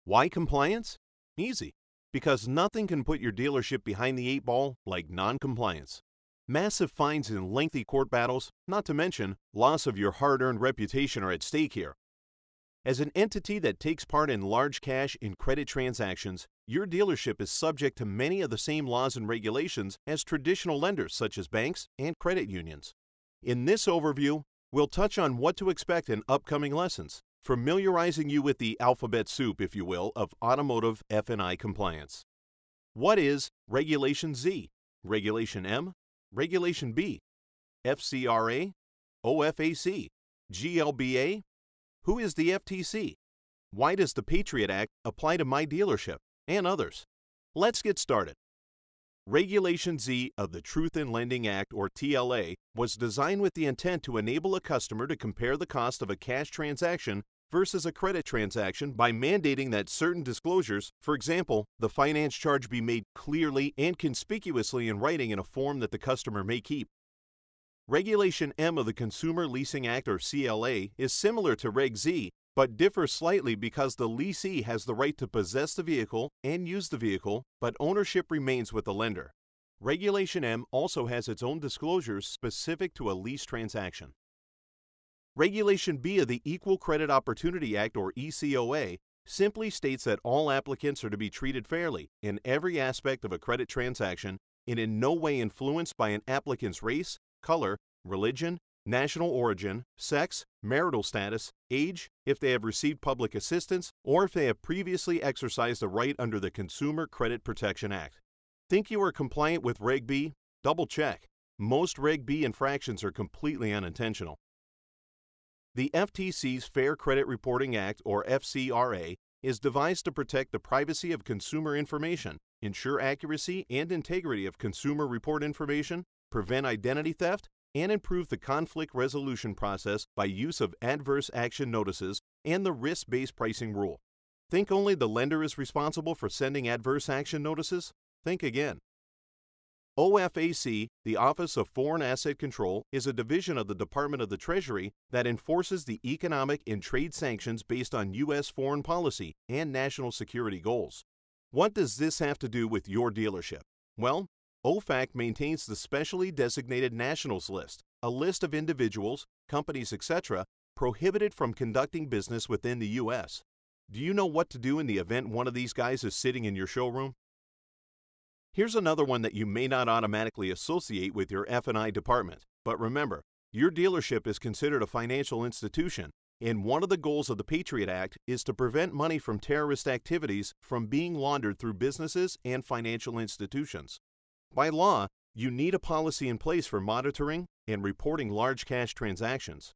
Why compliance? Easy. Because nothing can put your dealership behind the eight ball like non-compliance. Massive fines and lengthy court battles, not to mention loss of your hard-earned reputation, are at stake here. As an entity that takes part in large cash and credit transactions, your dealership is subject to many of the same laws and regulations as traditional lenders such as banks and credit unions. In this overview, we'll touch on what to expect in upcoming lessons, familiarizing you with the alphabet soup, if you will, of Automotive F&I Compliance. What is Regulation Z, Regulation M, Regulation B, F.C.R.A, O.F.A.C, G.L.B.A? Who is the F.T.C? Why does the Patriot Act apply to my dealership and others? Let's get started. Regulation Z of the Truth in Lending Act, or TLA, was designed with the intent to enable a customer to compare the cost of a cash transaction versus a credit transaction by mandating that certain disclosures, for example, the finance charge, be made clearly and conspicuously in writing in a form that the customer may keep. Regulation M of the Consumer Leasing Act, or CLA, is similar to Reg Z, but differs slightly because the leasee has the right to possess the vehicle and use the vehicle, but ownership remains with the lender. Regulation M also has its own disclosures specific to a lease transaction. Regulation B of the Equal Credit Opportunity Act, or ECOA, simply states that all applicants are to be treated fairly in every aspect of a credit transaction and in no way influenced by an applicant's race, color, religion, national origin, sex, marital status, age, if they have received public assistance, or if they have previously exercised a right under the Consumer Credit Protection Act. Think you are compliant with Reg B? Double check. Most Reg B infractions are completely unintentional. The FTC's Fair Credit Reporting Act, or F.C.R.A, is devised to protect the privacy of consumer information, ensure accuracy and integrity of consumer report information, prevent identity theft, and improve the conflict resolution process by use of adverse action notices and the risk-based pricing rule. Think only the lender is responsible for sending adverse action notices? Think again. O.F.A.C, the Office of Foreign Asset Control, is a division of the Department of the Treasury that enforces the economic and trade sanctions based on U.S. foreign policy and national security goals. What does this have to do with your dealership? Well, O.F.A.C maintains the Specially Designated Nationals List, a list of individuals, companies, etc., prohibited from conducting business within the U.S. Do you know what to do in the event one of these guys is sitting in your showroom? Here's another one that you may not automatically associate with your F&I department, but remember, your dealership is considered a financial institution, and one of the goals of the Patriot Act is to prevent money from terrorist activities from being laundered through businesses and financial institutions. By law, you need a policy in place for monitoring and reporting large cash transactions.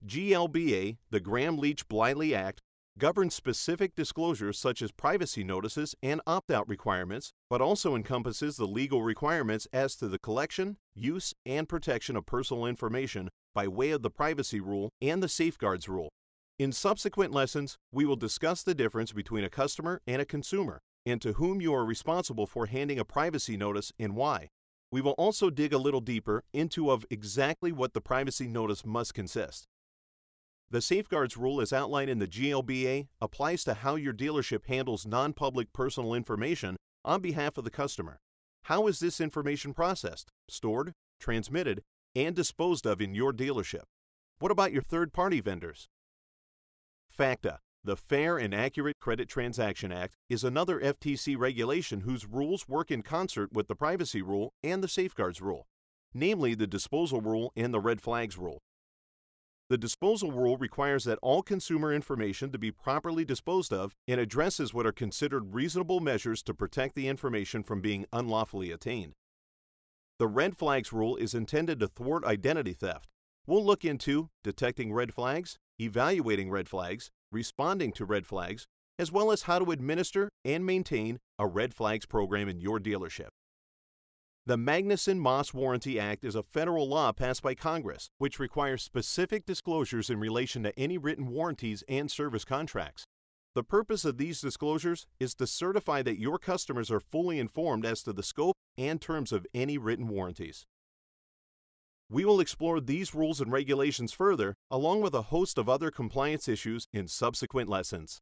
G.L.B.A, the Gramm-Leach-Bliley Act, governs specific disclosures such as privacy notices and opt-out requirements, but also encompasses the legal requirements as to the collection, use, and protection of personal information by way of the privacy rule and the safeguards rule. In subsequent lessons, we will discuss the difference between a customer and a consumer, and to whom you are responsible for handing a privacy notice and why. We will also dig a little deeper into exactly what the privacy notice must consist. The safeguards rule, as outlined in the G.L.B.A, applies to how your dealership handles non-public personal information on behalf of the customer. How is this information processed, stored, transmitted, and disposed of in your dealership? What about your third-party vendors? FACTA, the Fair and Accurate Credit Transaction Act, is another FTC regulation whose rules work in concert with the privacy rule and the safeguards rule, namely the disposal rule and the red flags rule. The disposal rule requires that all consumer information to be properly disposed of and addresses what are considered reasonable measures to protect the information from being unlawfully attained. The red flags rule is intended to thwart identity theft. We'll look into detecting red flags, evaluating red flags, responding to red flags, as well as how to administer and maintain a red flags program in your dealership. The Magnuson-Moss Warranty Act is a federal law passed by Congress, which requires specific disclosures in relation to any written warranties and service contracts. The purpose of these disclosures is to certify that your customers are fully informed as to the scope and terms of any written warranties. We will explore these rules and regulations further, along with a host of other compliance issues in subsequent lessons.